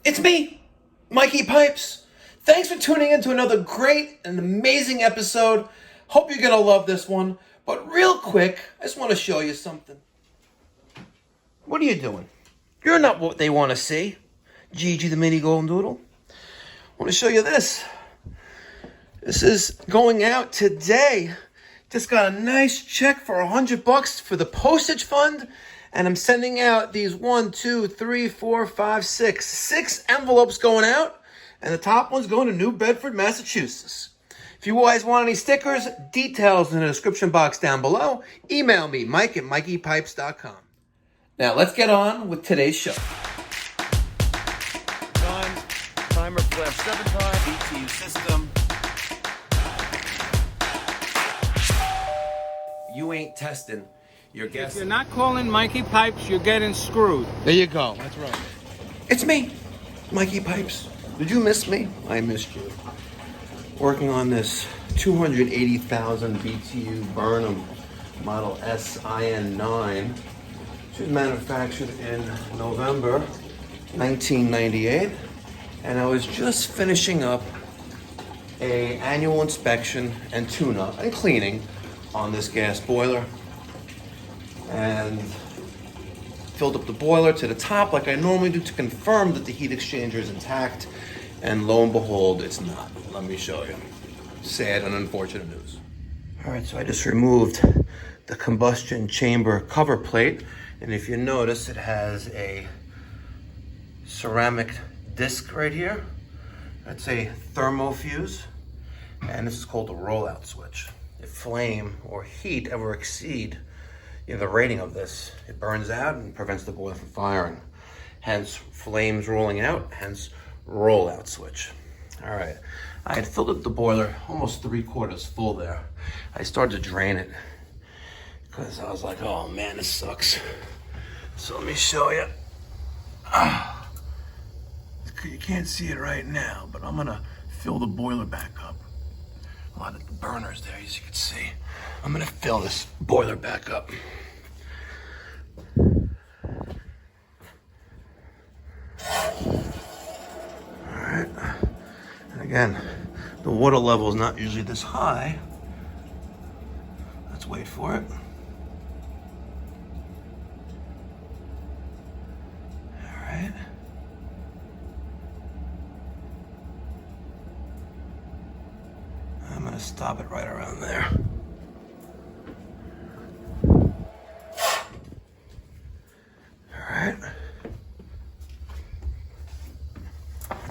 It's me, Mikey Pipes. Thanks for tuning in to another great and amazing episode. Hope you're gonna love this one. But real quick, I just want to show you something. What are you doing? You're not what they want to see. Gigi the mini golden doodle. I want to show you this. This is going out today. Just got a nice check for $100 for the postage fund. And I'm sending out these 6 envelopes going out. And the top one's going to New Bedford, Massachusetts. If you guys want any stickers, details in the description box down below. Email me, Mike at mikeypipes.com. Now let's get on with today's show. Timer flash 7 times. BTU system. You ain't testing. You're guessing. If you're not calling Mikey Pipes, you're getting screwed. There you go. That's right. It's me, Mikey Pipes. Did you miss me? I missed you. Working on this 280,000 BTU Burnham Model SIN9, which was manufactured in November 1998. And I was just finishing up an annual inspection and tune-up and cleaning on this gas boiler. And filled up the boiler to the top like I normally do to confirm that the heat exchanger is intact. And lo and behold, it's not. Let me show you. Sad and unfortunate news. All right, so I just removed the combustion chamber cover plate. And if you notice, it has a ceramic disc right here. That's a thermofuse. And this is called the rollout switch. If flame or heat ever exceed the rating of this, it burns out and prevents the boiler from firing. Hence, flames rolling out, hence rollout switch. All right, I had filled up the boiler almost 3/4 full there. I started to drain it because I was like, oh man, this sucks. So let me show you. You can't see it right now, but I'm gonna fill the boiler back up. A lot of the burners there, as you can see. I'm gonna fill this boiler back up. All right, and again, the water level is not usually this high. Let's wait for it. All right. I'm gonna stop it right around there. All right.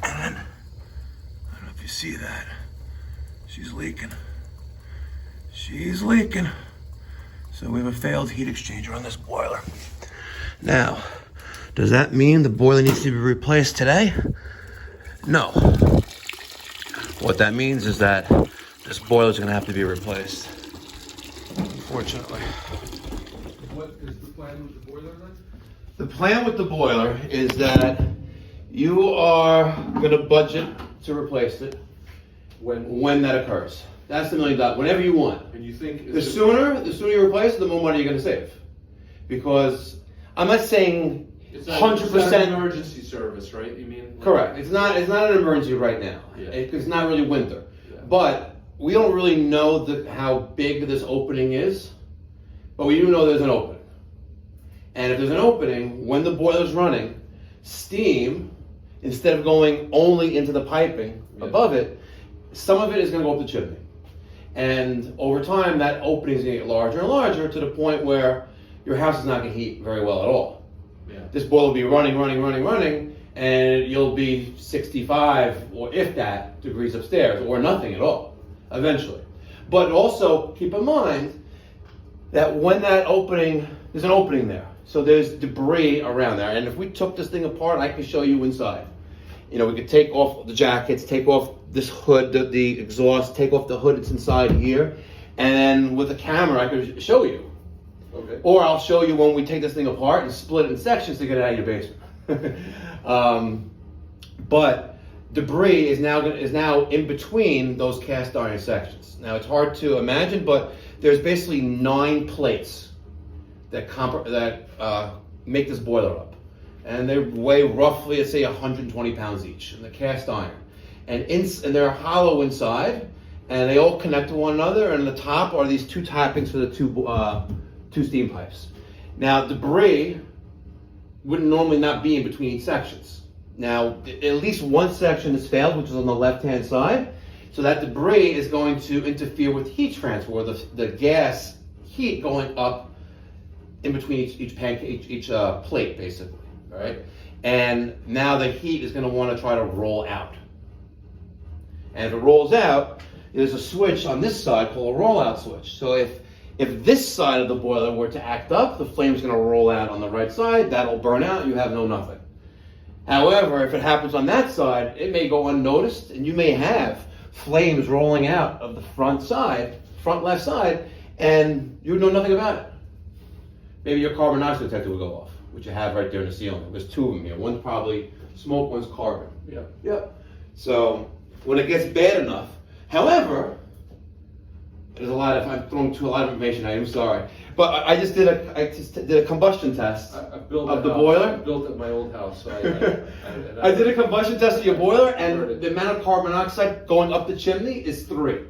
And I don't know if you see that. She's leaking. She's leaking. So we have a failed heat exchanger on this boiler. Now, does that mean the boiler needs to be replaced today? No. What that means is that this boiler is going to have to be replaced, unfortunately. What is the plan with the boiler then? The plan with the boiler is that you are going to budget to replace it when that occurs. That's the $1 million. Whenever you want. And you think The sooner you replace it, the more money you're going to save. Because I'm not saying it's 100%. not an emergency service, right? You mean? Correct. It's not an emergency right now. Yeah. It's not really winter. Yeah. But we don't really know how big this opening is. But we do know there's an opening. And if there's an opening, when the boiler's running, steam, instead of going only into the piping above it, some of it is going to go up the chimney. And over time, that opening is going to get larger and larger to the point where your house is not going to heat very well at all. Yeah. This boiler will be running, and you'll be 65, or if that, degrees upstairs, or nothing at all, eventually. But also, keep in mind that when that opening, there's an opening there. So there's debris around there. And if we took this thing apart, I can show you inside. We could take off the jackets, take off this hood, the exhaust, take off the hood that's inside here. And then with a camera, I could show you. Okay. Or I'll show you when we take this thing apart and split it in sections to get it out of your basement. But debris is now in between those cast iron sections. Now it's hard to imagine, but there's basically 9 plates that make this boiler up. and they weigh roughly, let's say, 120 pounds each, and they're cast iron. And they're hollow inside, and they all connect to one another, and the top are these two tappings for the two steam pipes. Now, debris would normally not be in between each sections. Now, at least one section has failed, which is on the left-hand side, so that debris is going to interfere with heat transfer, or the gas heat going up in between each plate, basically, all right? And now the heat is going to want to try to roll out. And if it rolls out, there's a switch on this side called a rollout switch. So if this side of the boiler were to act up, the flame's going to roll out on the right side, that'll burn out, you have no nothing. However, if it happens on that side, it may go unnoticed, and you may have flames rolling out of the front left side, and you would know nothing about it. Maybe your carbon monoxide detector would go off, which you have right there in the ceiling. There's two of them here. One's probably smoke, one's carbon. Yep. So when it gets bad enough, however, I'm throwing a lot of information at you, I'm sorry. But I just did a combustion test of the boiler. I built at my old house. So I did a combustion test of your boiler, and the amount of carbon monoxide going up the chimney is 3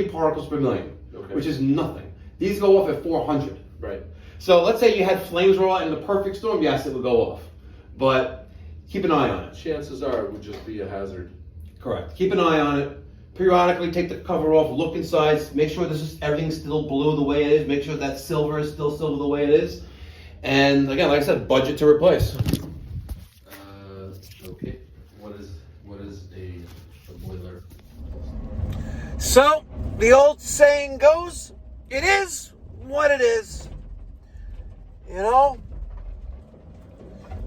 particles per million, which is nothing. These go off at 400. Right. So let's say you had flames roll out in the perfect storm, yes, it would go off. But keep an eye on it. Chances are it would just be a hazard. Correct. Keep an eye on it. Periodically take the cover off, look inside, make sure everything's still blue the way it is, make sure that silver is still silver the way it is. And again, like I said, budget to replace. Okay. What is a boiler? So, the old saying goes, it is what it is. You know?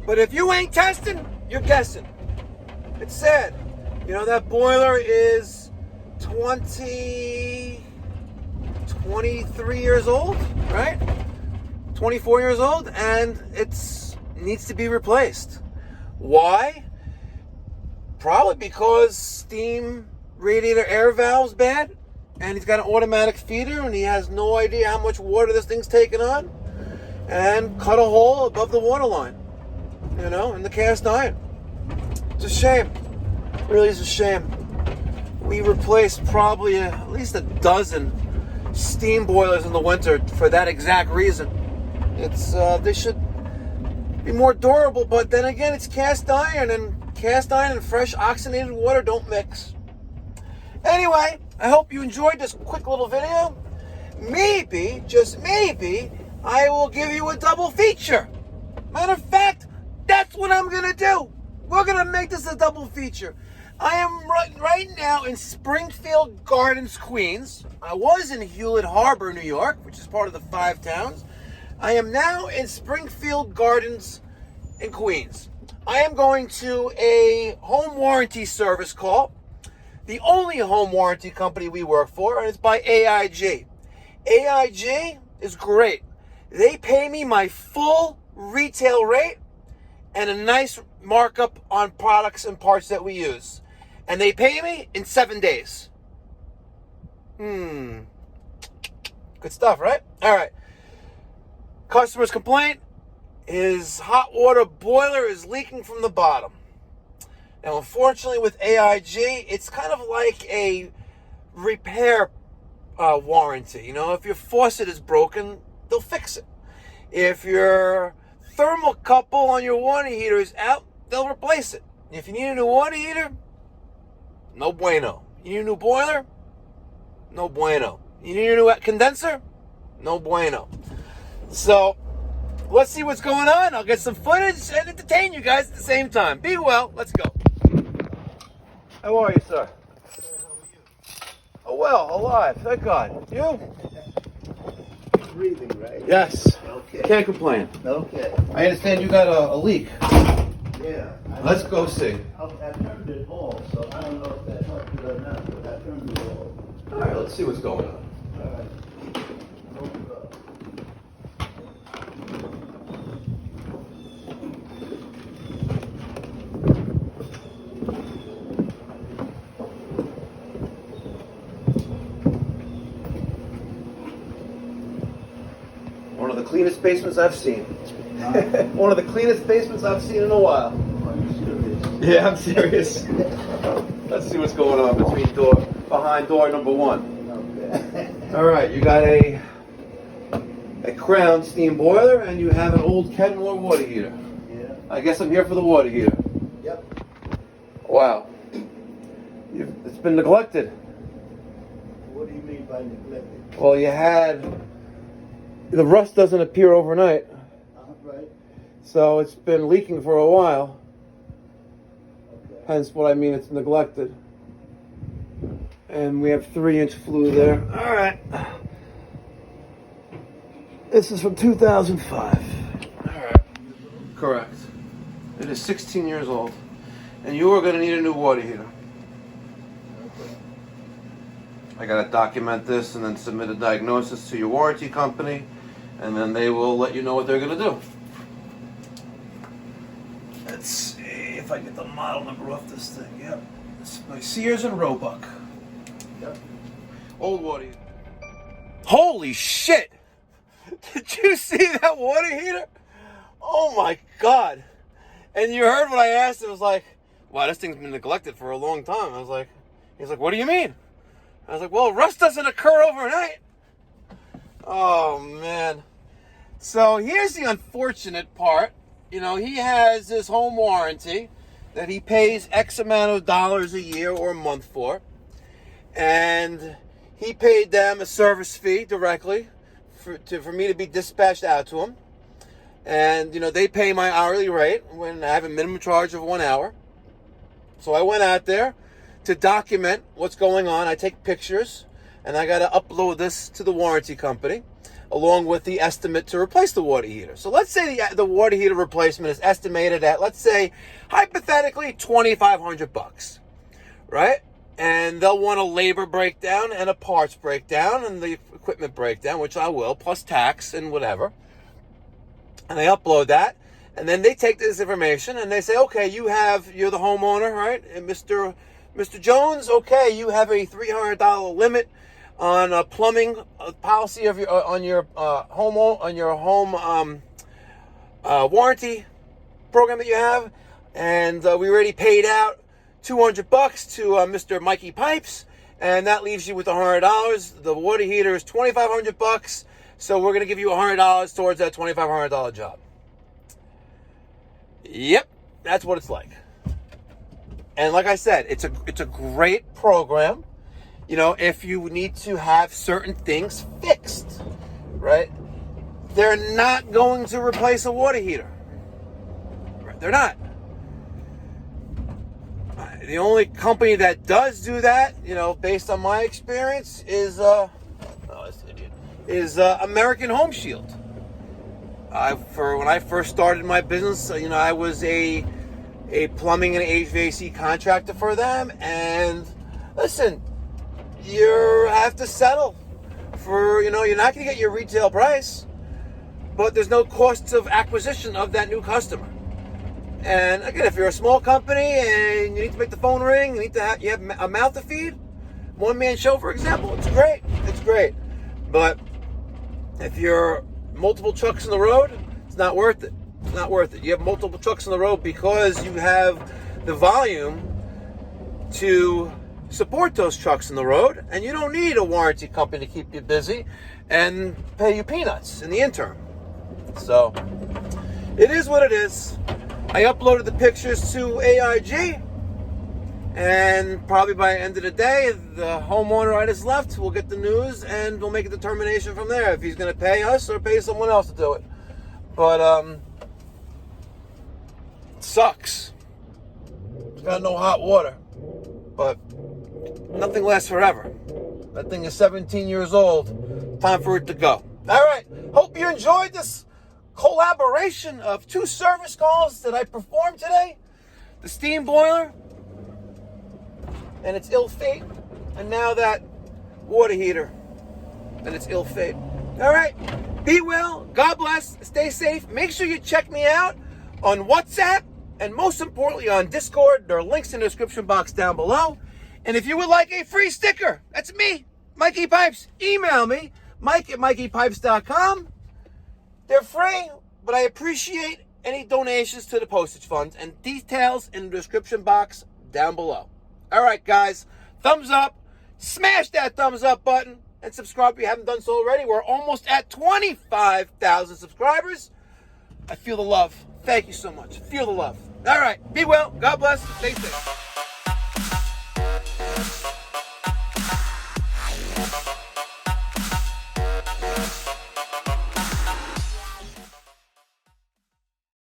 But if you ain't testing, you're guessing. It's sad. You know, that boiler is 23 years old, right? 24 years old, and it needs to be replaced. Why? Probably because steam radiator air valve's bad, and he's got an automatic feeder, and he has no idea how much water this thing's taking on, and cut a hole above the water line, you know, in the cast iron. It's a shame. It really is a shame. We replaced probably at least a dozen steam boilers in the winter for that exact reason. They should be more durable, but then again, it's cast iron, and cast iron and fresh oxygenated water don't mix. Anyway, I hope you enjoyed this quick little video. Maybe, just maybe, I will give you a double feature. Matter of fact, that's what I'm gonna do. We're gonna make this a double feature. I am right now in Springfield Gardens, Queens. I was in Hewlett Harbor, New York, which is part of the 5 towns. I am now in Springfield Gardens in Queens. I am going to a home warranty service call, the only home warranty company we work for, and it's by AIG. AIG is great. They pay me my full retail rate and a nice markup on products and parts that we use. And they pay me in 7 days. Good stuff, right? All right. Customer's complaint: his hot water boiler is leaking from the bottom. Now, unfortunately, with AIG, it's kind of like a repair warranty. You know, if your faucet is broken, they'll fix it. If your thermocouple on your water heater is out, they'll replace it. If you need a new water heater, no bueno. You need a new boiler? No bueno. You need a new condenser? No bueno. So, let's see what's going on. I'll get some footage and entertain you guys at the same time. Be well. Let's go. How are you, sir? How are you? Oh, well, alive. Thank God. You? Breathing, right? Yes. Okay. Can't complain. Okay. I understand you got a leak. Yeah. Let's go see. I turned it off, so I don't know if that helped you or not, but I turned it off. All right, let's see what's going on. All right. Open it up. One of the cleanest basements I've seen. One of the cleanest basements I've seen in a while. Are you serious? Yeah, I'm serious. Let's see what's going on behind door number 1. Okay. All right, you got a Crown steam boiler, and you have an old Kenmore water heater. Yeah. I guess I'm here for the water heater. Yep. Wow. It's been neglected. What do you mean by neglected? Well, the rust doesn't appear overnight, Right. so it's been leaking for a while. Okay. Hence what I mean, it's neglected. And we have 3-inch flue there. All right. This is from 2005. All right. Correct. It is 16 years old. And you are going to need a new water heater. Okay. I got to document this and then submit a diagnosis to your warranty company. And then they will let you know what they're going to do. Let's see if I get the model number off this thing. Yep. It's by Sears and Roebuck. Yep. Old water heater. Holy shit! Did you see that water heater? Oh my god. And you heard what I asked. It was like, wow, this thing's been neglected for a long time. He's like, what do you mean? I was like, well, rust doesn't occur overnight. Oh man. So here's the unfortunate part. You know, he has his home warranty that he pays X amount of dollars a year or a month for. And he paid them a service fee directly for me to be dispatched out to him. And, you know, they pay my hourly rate when I have a minimum charge of 1 hour. So I went out there to document what's going on. I take pictures, and I got to upload this to the warranty company, along with the estimate to replace the water heater. So let's say the water heater replacement is estimated at, let's say, hypothetically, $2,500, right? And they'll want a labor breakdown and a parts breakdown and the equipment breakdown, which I will, plus tax and whatever. And they upload that, and then they take this information and they say, okay, you're the homeowner, right? And Mr. Jones, okay, you have a $300 limit on a plumbing policy of your home warranty program that you have, and we already paid out $200 to Mr. Mikey Pipes, and that leaves you with $100. The water heater is $2,500, so we're gonna give you $100 towards that $2,500 job. Yep, that's what it's like. And like I said, it's a great program. You know, if you need to have certain things fixed, right? They're not going to replace a water heater. Right? They're not. The only company that does do that, you know, based on my experience, is American Home Shield. When I first started my business, you know, I was a plumbing and HVAC contractor for them, and listen, you have to settle for, you know, you're not going to get your retail price, but there's no cost of acquisition of that new customer. And again, if you're a small company and you need to make the phone ring, you have a mouth to feed, one-man show, for example, it's great. But if you're multiple trucks on the road, it's not worth it. It's not worth it. You have multiple trucks on the road because you have the volume to support those trucks on the road, and you don't need a warranty company to keep you busy and pay you peanuts in the interim. So it is what it is. I uploaded the pictures to AIG, and probably by the end of the day, the homeowner I just left will get the news, and we'll make a determination from there if he's going to pay us or pay someone else to do it. But it sucks. It's got no hot water, but nothing lasts forever. That thing is 17 years old. Time for it to go. All right. Hope you enjoyed this collaboration of 2 service calls that I performed today. The steam boiler and its ill fate, and now that water heater and its ill fate. All right, be well, God bless, stay safe. Make sure you check me out on WhatsApp, and most importantly on Discord. There are links in the description box down below. And if you would like a free sticker, that's me, Mikey Pipes. Email me, Mike@mikeypipes.com. for free, but I appreciate any donations to the postage fund, and details in the description box down below. All right, guys, thumbs up. Smash that thumbs up button and subscribe if you haven't done so already. We're almost at 25,000 subscribers. I feel the love. Thank you so much. Feel the love. All right, be well. God bless. Stay safe.